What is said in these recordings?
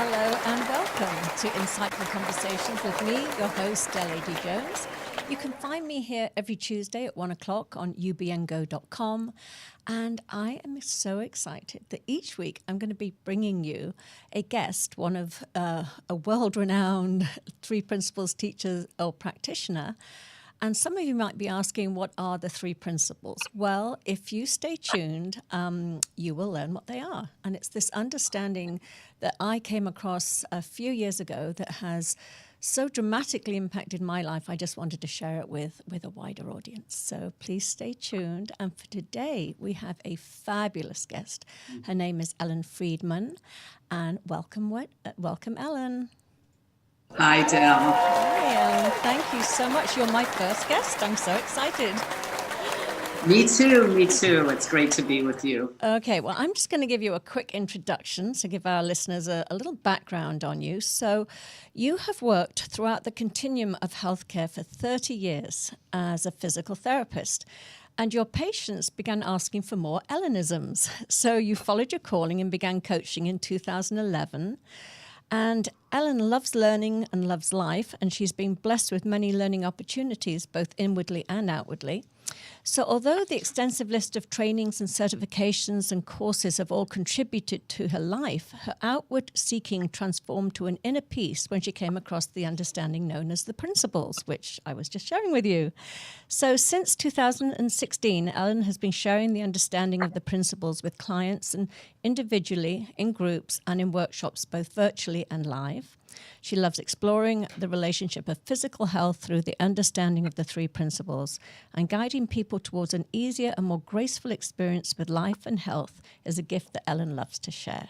Hello and welcome to Insightful Conversations with me, your host, Adey-Jones. You can find me here every Tuesday at 1 o'clock on ubngo.com. And I am so excited that each week I'm going to be bringing you a guest, one of a world-renowned three principles teacher or practitioner. And some of you might be asking, what are the three principles? Well, if you stay tuned, you will learn what they are. And it's this understanding that I came across a few years ago that has so dramatically impacted my life. I just wanted to share it with a wider audience. So please stay tuned. And for today, we have a fabulous guest. Her name is Friedman. And welcome, Ellen. Hi, Del. Hi, Ellen. Thank you so much. You're my first guest. I'm so excited. Me too. It's great to be with you. Okay, well, I'm just going to give you a quick introduction to give our listeners a little background on you. So you have worked throughout the continuum of healthcare for 30 years as a physical therapist. And your patients began asking for more Ellenisms. So you followed your calling and began coaching in 2011. And Ellen loves learning and loves life, and she's been blessed with many learning opportunities, both inwardly and outwardly. So although the extensive list of trainings and certifications and courses have all contributed to her life, her outward seeking transformed to an inner peace when she came across the understanding known as the principles, which I was just sharing with you. So since 2016, Ellen has been sharing the understanding of the principles with clients and individually, in groups, and in workshops, both virtually and live. She loves exploring the relationship of physical health through the understanding of the three principles, and guiding people towards an easier and more graceful experience with life and health is a gift that Ellen loves to share.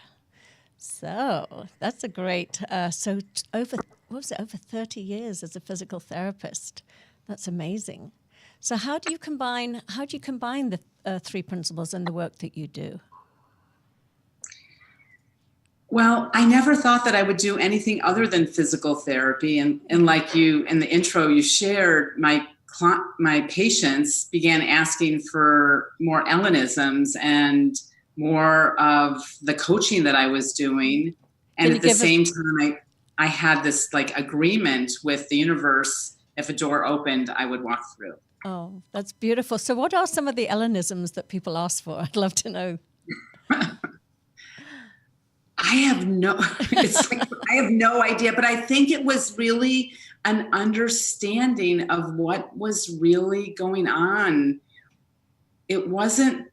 So that's a great, over 30 years as a physical therapist. That's amazing. So how do you combine the three principles in the work that you do? Well, I never thought that I would do anything other than physical therapy. And like you, in the intro you shared, my patients began asking for more Ellenisms and more of the coaching that I was doing. And at the same time, I had this like agreement with the universe. If a door opened, I would walk through. Oh, that's beautiful. So what are some of the Ellenisms that people ask for? I'd love to know. I have no idea, but I think it was really an understanding of what was really going on. It wasn't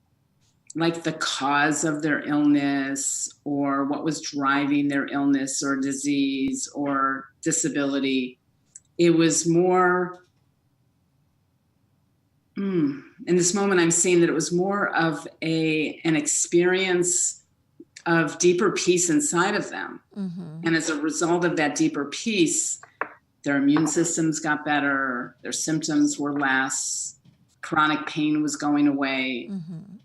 like the cause of their illness or what was driving their illness or disease or disability. It was more, in this moment, I'm seeing that it was more of an experience of deeper peace inside of them. Mm-hmm. And as a result of that deeper peace, their immune systems got better, their symptoms were less, chronic pain was going away. Mm-hmm.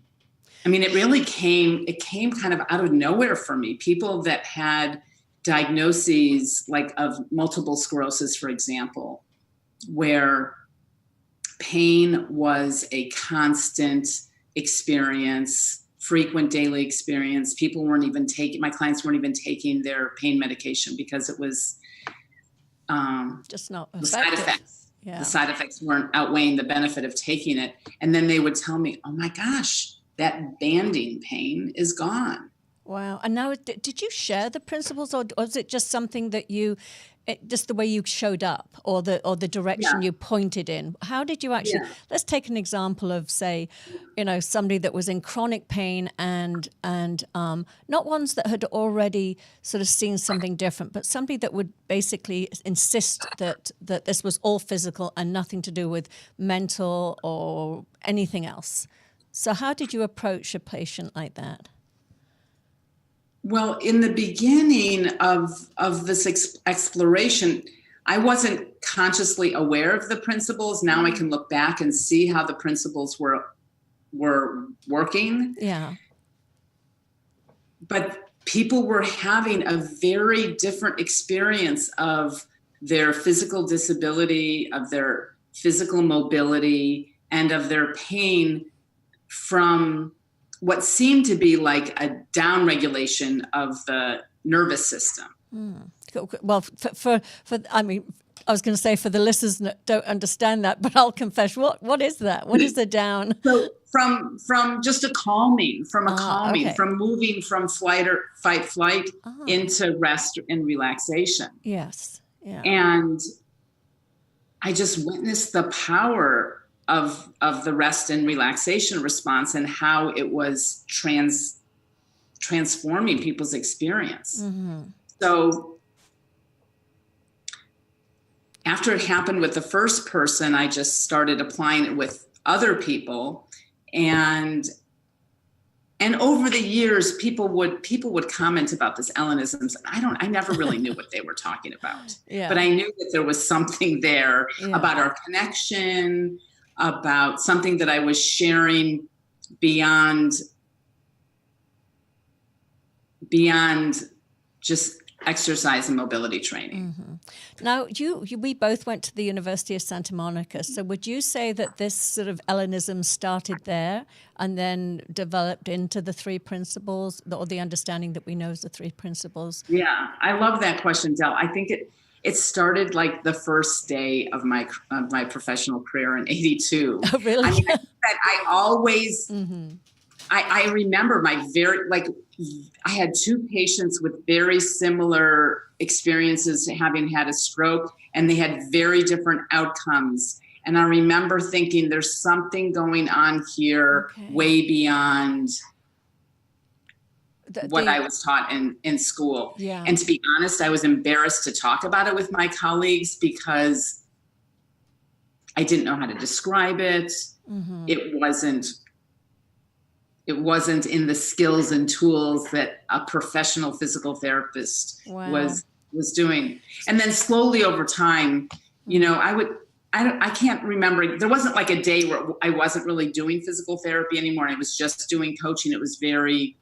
I mean, it came kind of out of nowhere for me. People that had diagnoses like of multiple sclerosis, for example, where pain was a constant experience, frequent daily experience. My clients weren't even taking their pain medication because it was just not the side effects. Yeah. The side effects weren't outweighing the benefit of taking it. And then they would tell me, oh my gosh, that banding pain is gone. Wow. And now, did you share the principles, or was it just something that just the way you showed up, or the direction you pointed in? How did you actually? Yeah. Let's take an example of, say, somebody that was in chronic pain and not ones that had already sort of seen something different, but somebody that would basically insist that this was all physical and nothing to do with mental or anything else. So how did you approach a patient like that? Well, in the beginning of this exploration, I wasn't consciously aware of the principles. Now I can look back and see how the principles were working. Yeah. But people were having a very different experience of their physical disability, of their physical mobility, and of their pain from what seemed to be like a downregulation of the nervous system. Well, I mean, I was going to say for the listeners that don't understand that, but I'll confess, what is that? What is the down? So from just a calming, Okay. from moving from flight into rest and relaxation. Yes. Yeah. And I just witnessed the power of the rest and relaxation response and how it was transforming people's experience. So after it happened with the first person, I just started applying it with other people. And over the years, people would comment about this Ellenisms. I never really knew what they were talking about. Yeah. But I knew that there was something there about our connection, about something that I was sharing beyond just exercise and mobility training. Now, we both went to the University of Santa Monica. So would you say that this sort of Ellenism started there and then developed into the three principles, or the understanding that we know as the three principles? Yeah, I love that question, Del. I think it started like the first day of my professional career in '82. Oh, really? I mean, I always, I remember I had two patients with very similar experiences, having had a stroke, and they had very different outcomes. And I remember thinking there's something going on here way beyond what I was taught in school. Yeah. And to be honest, I was embarrassed to talk about it with my colleagues because I didn't know how to describe it. It wasn't in the skills and tools that a professional physical therapist was doing. And then slowly over time, I can't remember. There wasn't like a day where I wasn't really doing physical therapy anymore. I was just doing coaching. It was very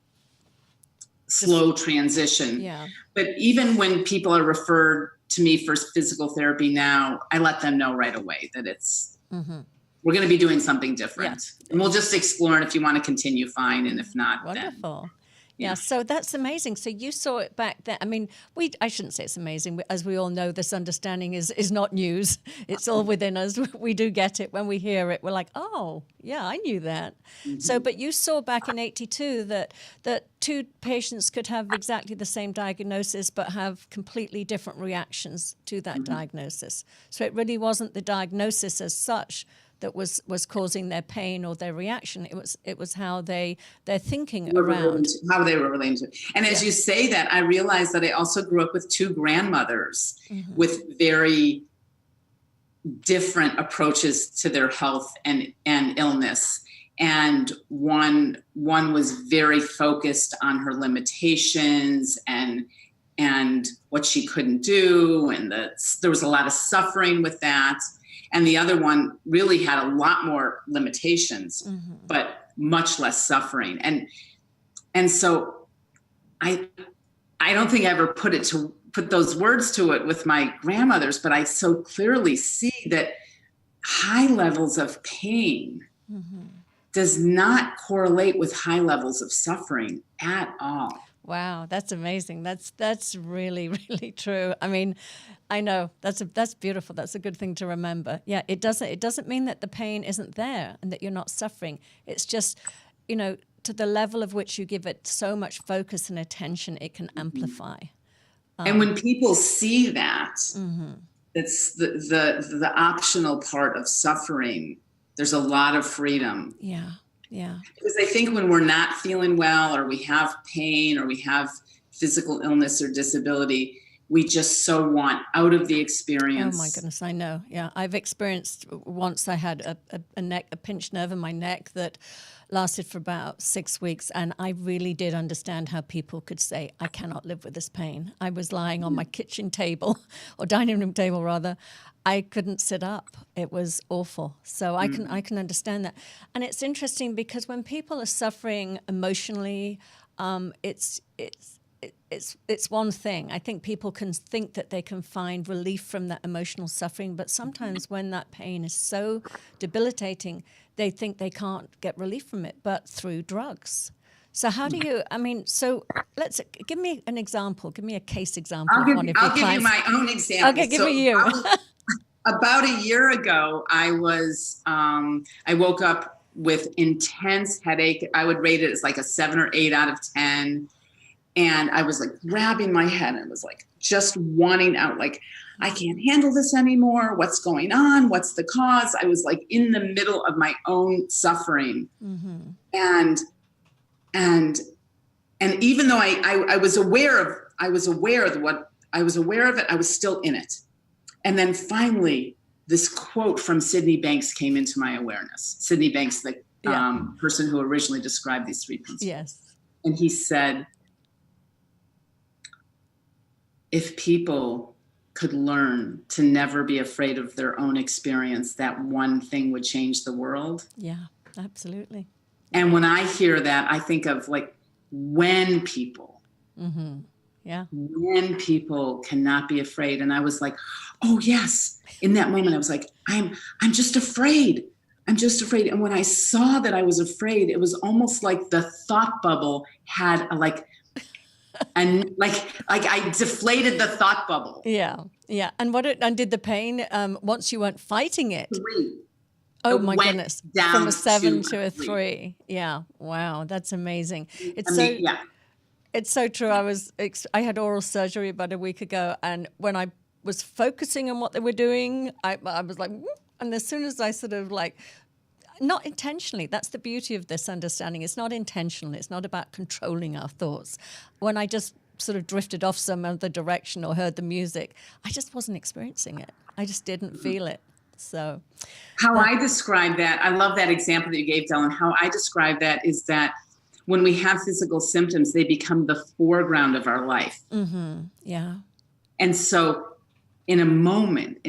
slow transition. Yeah. But even when people are referred to me for physical therapy now, I let them know right away that it's, we're going to be doing something different. Yeah. And we'll just explore it. If you want to continue, fine. And if not, wonderful. Then, yeah. So that's amazing. So you saw it back then. I mean, I shouldn't say it's amazing. As we all know, this understanding is not news. It's all within us. We do get it. When we hear it, we're like, oh, yeah, I knew that. So, but you saw back in '82 that two patients could have exactly the same diagnosis, but have completely different reactions to that diagnosis. So it really wasn't the diagnosis as such that was causing their pain or their reaction. It was how they're thinking around how they were relating to it. And as you say that, I realized that I also grew up with two grandmothers with very different approaches to their health and illness. And one was very focused on her limitations and what she couldn't do, and there was a lot of suffering with that. And the other one really had a lot more limitations, but much less suffering. And so I don't think I ever put those words to it with my grandmothers, but I so clearly see that high levels of pain does not correlate with high levels of suffering at all. Wow, that's amazing. That's really, really true. I mean, I know that's beautiful. That's a good thing to remember. Yeah, it doesn't mean that the pain isn't there and that you're not suffering. It's just, to the level of which you give it so much focus and attention, it can amplify. And when people see that, it's the optional part of suffering. There's a lot of freedom. Yeah. Yeah. Because I think when we're not feeling well, or we have pain, or we have physical illness or disability, we just so want out of the experience. Oh my goodness, I know. Yeah, I've experienced once. I had a pinched nerve in my neck that lasted for about 6 weeks, and I really did understand how people could say, I cannot live with this pain. I was lying on my kitchen table, or dining room table rather. I couldn't sit up. It was awful. So I can understand that. And it's interesting because when people are suffering emotionally, it's one thing. I think people can think that they can find relief from that emotional suffering, but sometimes when that pain is so debilitating, they think they can't get relief from it, but through drugs. So how do you, I mean, so give me an example. Give me a case example of one of your I'll give you clients. my own example. Okay, give me you. About a year ago, I woke up with intense headache. I would rate it as like a 7 or 8 out of 10. And I was like grabbing my head and was like just wanting out, like, I can't handle this anymore. What's going on? What's the cause? I was like in the middle of my own suffering. Mm-hmm. And even though I was aware of it, I was still in it. And then finally, this quote from Sydney Banks came into my awareness. Sydney Banks, the person who originally described these 3 principles. Yes. And he said, if people could learn to never be afraid of their own experience, that one thing would change the world. Yeah, absolutely. And when I hear that, I think of like when people cannot be afraid. And I was like, oh yes. In that moment, I was like, I'm just afraid. I'm just afraid. And when I saw that I was afraid, it was almost like the thought bubble had and I deflated the thought bubble. Yeah. Yeah. And did the pain, once you weren't fighting it? 3. Oh my goodness. Down from a 7 to a 3. 3. Yeah. Wow. That's amazing. It's so true. I had oral surgery about a week ago, and when I was focusing on what they were doing, I was like, whoop, and as soon as I sort of like, not intentionally, that's the beauty of this understanding. It's not intentional. It's not about controlling our thoughts. When I just sort of drifted off some other direction or heard the music, I just wasn't experiencing it. I just didn't feel it. So I describe that, I love that example that you gave, Dylan. How I describe that is that when we have physical symptoms, they become the foreground of our life. Mm-hmm. Yeah. And so in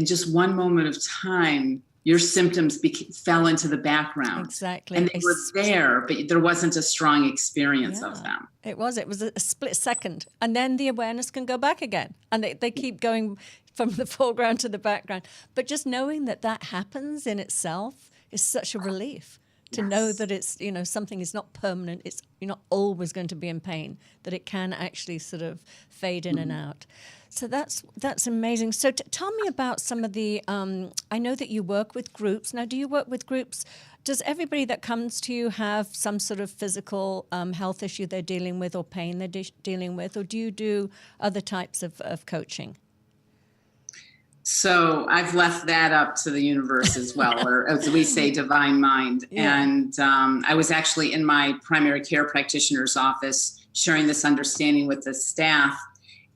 just one moment of time, your symptoms fell into the background. Exactly. And they were there, but there wasn't a strong experience of them. It was a split second. And then the awareness can go back again. And they keep going from the foreground to the background. But just knowing that happens in itself is such a relief. To know that it's, something is not permanent, you're not always going to be in pain, that it can actually sort of fade in and out. So that's amazing. So tell me about some of the, I know that you work with groups. Now, do you work with groups? Does everybody that comes to you have some sort of physical health issue they're dealing with or pain they're dealing with? Or do you do other types of coaching? So I've left that up to the universe as well, or as we say, divine mind. Yeah. And I was actually in my primary care practitioner's office sharing this understanding with the staff.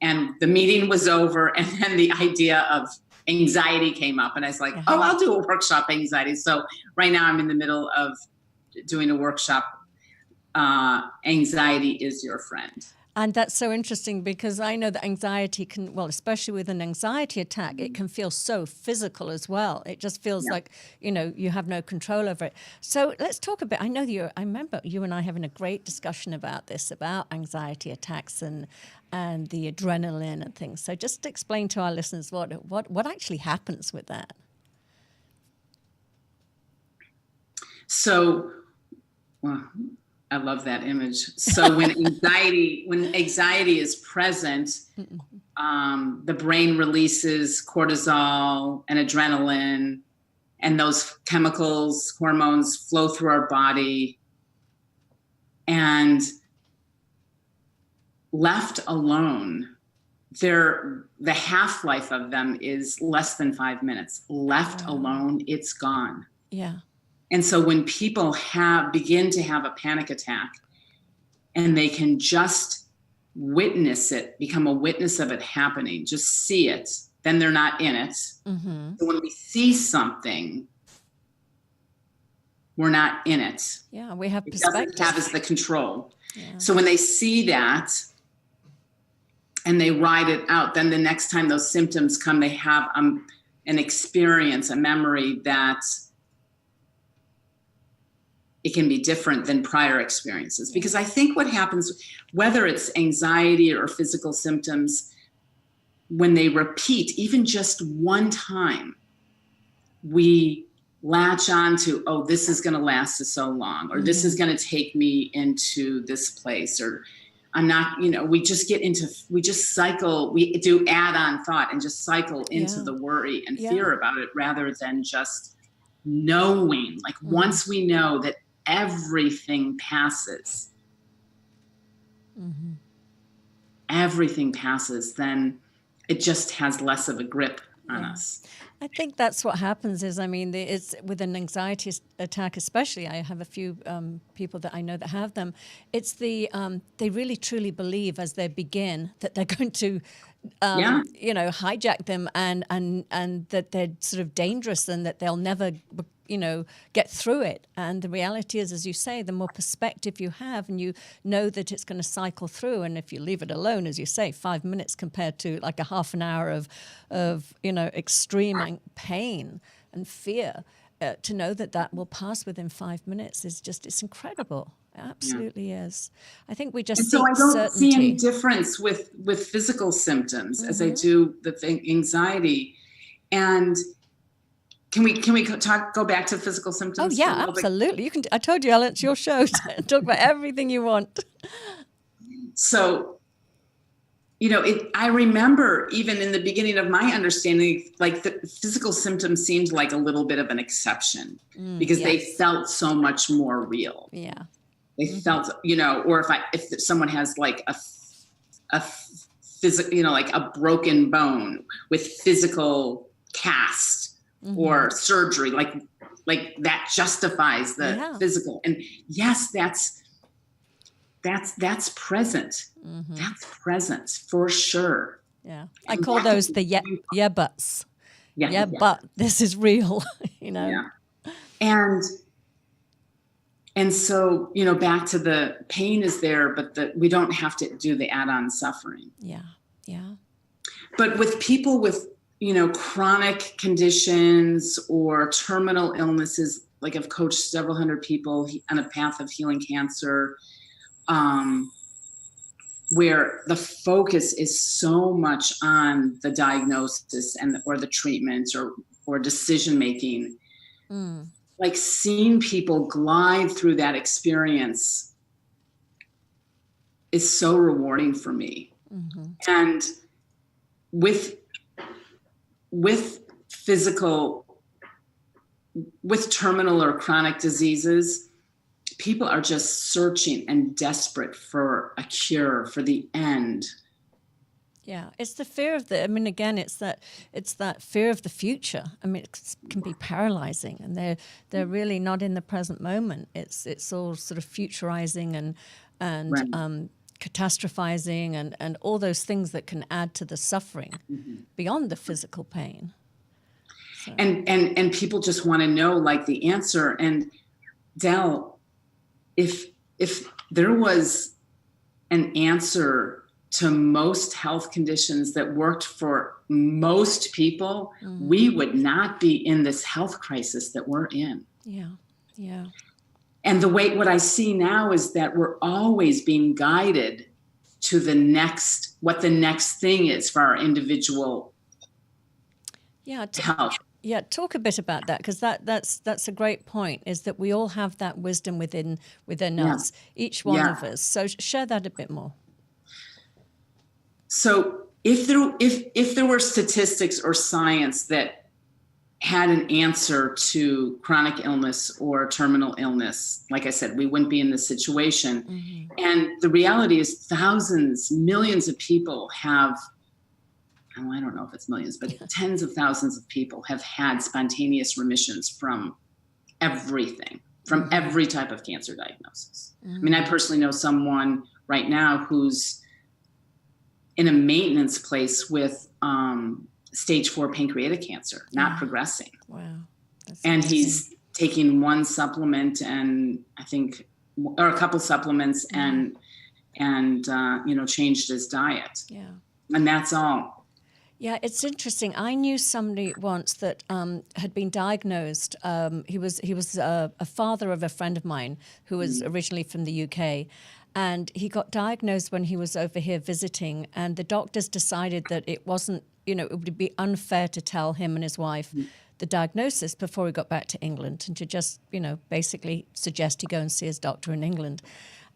And the meeting was over, and then the idea of anxiety came up. And I was like, I'll do a workshop anxiety. So right now I'm in the middle of doing a workshop, Anxiety is Your Friend. And that's so interesting because I know that anxiety can, well, especially with an anxiety attack, it can feel so physical as well. It just feels like, you have no control over it. So let's talk a bit. I remember you and I having a great discussion about this, about anxiety attacks and the adrenaline and things. So just explain to our listeners what actually happens with that. So, I love that image. So when anxiety is present, the brain releases cortisol and adrenaline, and those chemicals, hormones flow through our body. And left alone, the half-life of them is less than 5 minutes. Left alone, it's gone. Yeah. And so when people begin to have a panic attack and they can just witness it, become a witness of it happening, just see it, then they're not in it. Mm-hmm. So when we see something, we're not in it. Yeah, we have perspective. It doesn't have as the control. Yeah. So when they see that and they ride it out, then the next time those symptoms come, they have an experience, a memory that it can be different than prior experiences. Because I think what happens, whether it's anxiety or physical symptoms, when they repeat, even just one time, we latch on to, oh, this is going to last so long, or this is going to take me into this place, or I'm not, we just cycle, we do add-on thought and just cycle into the worry and fear about it, rather than just knowing, like once we know that everything passes, everything passes, then it just has less of a grip on us. I think that's what happens is, it's with an anxiety attack, especially. I have a few people that I know that have them. It's they really truly believe as they begin that they're going to, hijack them and that they're sort of dangerous and that they'll never, get through it. And the reality is, as you say, the more perspective you have and you know that it's going to cycle through, and if you leave it alone, as you say, 5 minutes compared to like a half an hour of extreme pain and fear, to know that will pass within 5 minutes it's incredible. It absolutely is. I think we just so I don't certainty. see any difference with physical symptoms as I do the anxiety. And can we go back to physical symptoms? Oh yeah, absolutely. You can. I told you, Ellen, it's your show. Talk about everything you want. So, I remember even in the beginning of my understanding, like the physical symptoms seemed like a little bit of an exception because they felt so much more real. Yeah. They felt, or if someone has like a physical, like a broken bone with physical cast or surgery, like that justifies the physical. And yes, that's present. That's present for sure. Yeah. I call those the yeah buts. Yeah, but this is real, Yeah. And so, back to the pain is there, but we don't have to do the add-on suffering. Yeah. Yeah. But with people with, chronic conditions or terminal illnesses, like I've coached several hundred people on a path of healing cancer, where the focus is so much on the diagnosis or the treatment or decision making. Like seeing people glide through that experience is so rewarding for me. And with terminal or chronic diseases, people are just searching and desperate for a cure, for the end. Yeah, it's the fear of again, it's that fear of the future. It can be paralyzing, and they're really not in the present moment. It's all sort of futurizing and catastrophizing and all those things that can add to the suffering beyond the physical pain. So. And people just want to know like the answer. And Del, if there was an answer to most health conditions that worked for most people, we would not be in this health crisis that we're in. Yeah, yeah. And what I see now is that we're always being guided to what the next thing is for our individual health. Yeah, talk a bit about that, because that's a great point, is that we all have that wisdom within us, each one of us. So share that a bit more. So if there were statistics or science that had an answer to chronic illness or terminal illness, like I said, we wouldn't be in this situation. And the reality is thousands, millions of people have, I don't know if it's millions, but tens of thousands of people have had spontaneous remissions from everything, from every type of cancer diagnosis. I personally know someone right now who's in a maintenance place with stage 4 pancreatic cancer, not progressing. Wow. And he's taking one supplement and or a couple supplements and changed his diet. Yeah. And that's all. Yeah, it's interesting. I knew somebody once that had been diagnosed. He was a father of a friend of mine who was originally from the UK. And he got diagnosed when he was over here visiting, and the doctors decided that it wasn't, it would be unfair to tell him and his wife the diagnosis before he got back to England, and to just, basically suggest he go and see his doctor in England.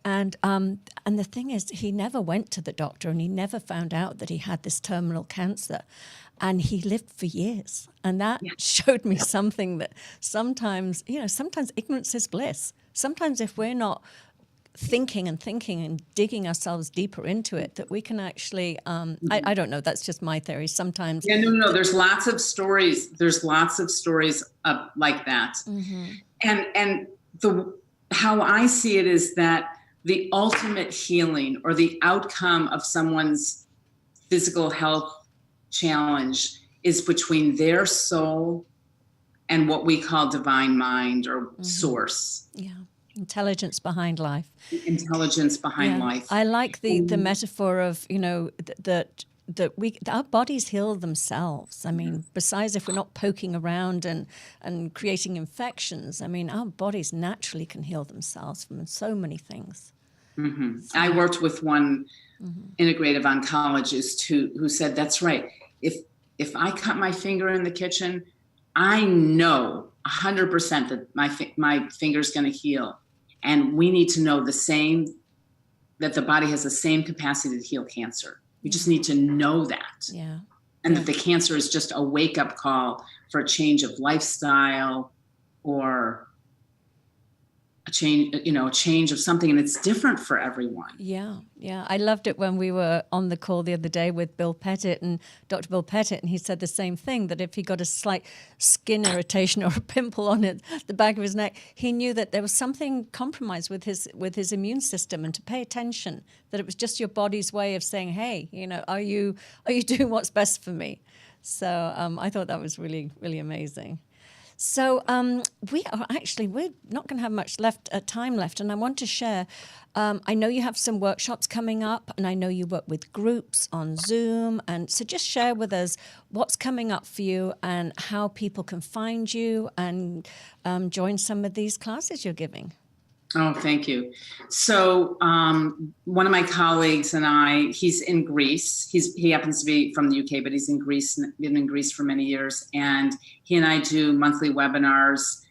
And the thing is, he never went to the doctor, and he never found out that he had this terminal cancer. And he lived for years. And that showed me something, that sometimes ignorance is bliss. Sometimes if we're not thinking and digging ourselves deeper into it, that we can actually, I don't know, that's just my theory. Sometimes. Yeah, no, there's lots of stories. There's lots of stories like that. And how I see it is that the ultimate healing or the outcome of someone's physical health challenge is between their soul and what we call divine mind or source. Yeah. Intelligence behind life. Intelligence behind life. I like the metaphor of, that our bodies heal themselves. I mean, besides if we're not poking around and creating infections, I mean, our bodies naturally can heal themselves from so many things. So, I worked with one integrative oncologist who said, that's right. If I cut my finger in the kitchen, I know 100% that my finger's going to heal. And we need to know that the body has the same capacity to heal cancer. We just need to know that. Yeah. And that the cancer is just a wake-up call for a change of lifestyle or a change of something, and it's different for everyone. Yeah. I loved it when we were on the call the other day with Bill Pettit and Dr. Bill Pettit, and he said the same thing, that if he got a slight skin irritation or a pimple on the back of his neck, he knew that there was something compromised with his immune system, and to pay attention, that it was just your body's way of saying, hey, are you doing what's best for me? So I thought that was really, really amazing. So we're not going to have much time left, and I want to share. I know you have some workshops coming up, and I know you work with groups on Zoom, and so just share with us what's coming up for you and how people can find you and join some of these classes you're giving. Oh, thank you. So one of my colleagues and I, he's in Greece. He happens to be from the UK, but he's in Greece, been in Greece for many years. And he and I do monthly webinars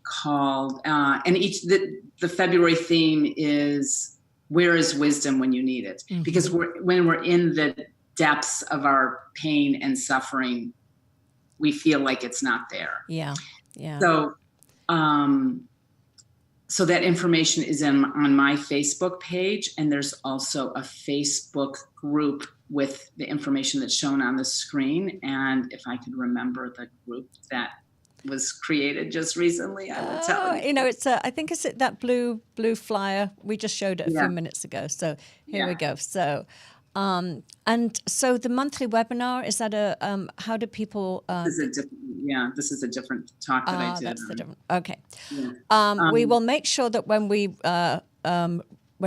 called, and the February theme is, where is wisdom when you need it? Because when we're in the depths of our pain and suffering, we feel like it's not there. Yeah. So that information is on my Facebook page, and there's also a Facebook group with the information that's shown on the screen. And if I could remember the group that was created just recently, I will tell you. It's I think it's that blue flyer. We just showed it a few minutes ago. So here we go. So. And so the monthly webinar, is that how do people? This is a different talk that I did. That's the different. Okay. Yeah. We will make sure that when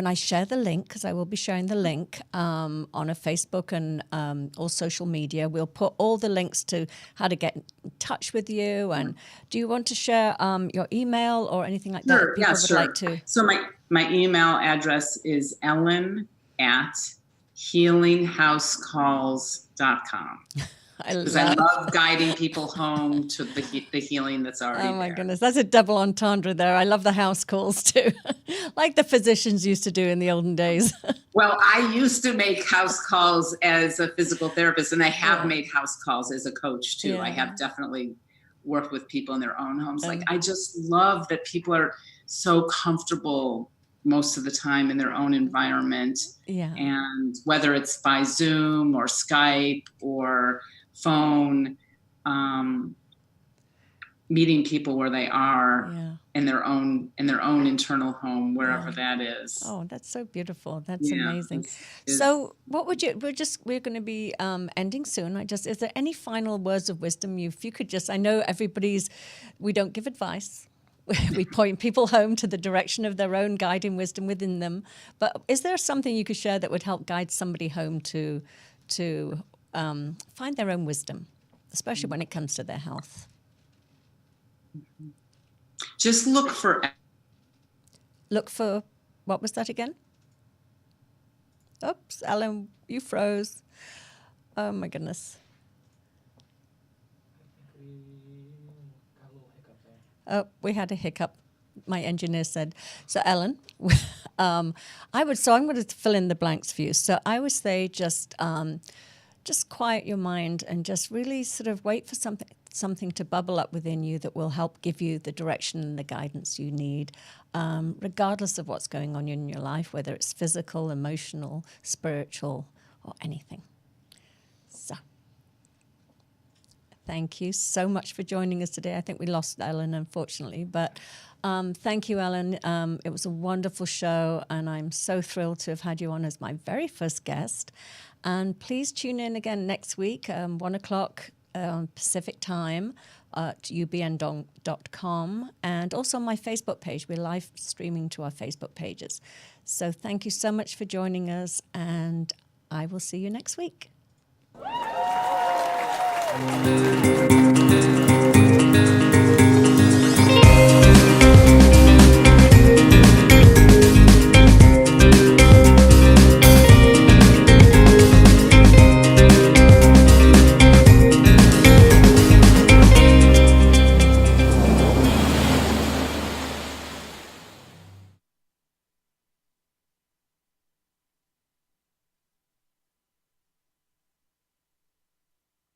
I share the link, because I will be sharing the link on a Facebook and all social media, we'll put all the links to how to get in touch with you. And do you want to share your email or anything like that? Sure. People would like to. So my email address is ellen@healinghousecalls.com. I love guiding people home to the healing that's already there. Oh my goodness, that's a double entendre there. I love the house calls too, like the physicians used to do in the olden days. Well, I used to make house calls as a physical therapist, and I have made house calls as a coach too. I have definitely worked with people in their own homes. I just love that people are so comfortable most of the time in their own environment. Yeah. And whether it's by Zoom or Skype or phone, meeting people where they are in their own internal home, wherever that is. Oh, that's so beautiful. That's amazing. So what would you, we're going to be ending soon. Is there any final words of wisdom if you could just, I know we don't give advice. We point people home to the direction of their own guiding wisdom within them. But is there something you could share that would help guide somebody home to find their own wisdom, especially when it comes to their health? Just look for, what was that again? Oops, Ellen, you froze. Oh my goodness. Oh, we had a hiccup. My engineer said, so Ellen, I'm going to fill in the blanks for you. So I would say just quiet your mind and just really sort of wait for something to bubble up within you that will help give you the direction and the guidance you need, regardless of what's going on in your life, whether it's physical, emotional, spiritual, or anything. So thank you so much for joining us today. I think we lost Ellen, unfortunately, but thank you, Ellen. It was a wonderful show, and I'm so thrilled to have had you on as my very first guest. And please tune in again next week, 1 o'clock Pacific time at ubn.com, and also on my Facebook page. We're live streaming to our Facebook pages. So thank you so much for joining us, and I will see you next week.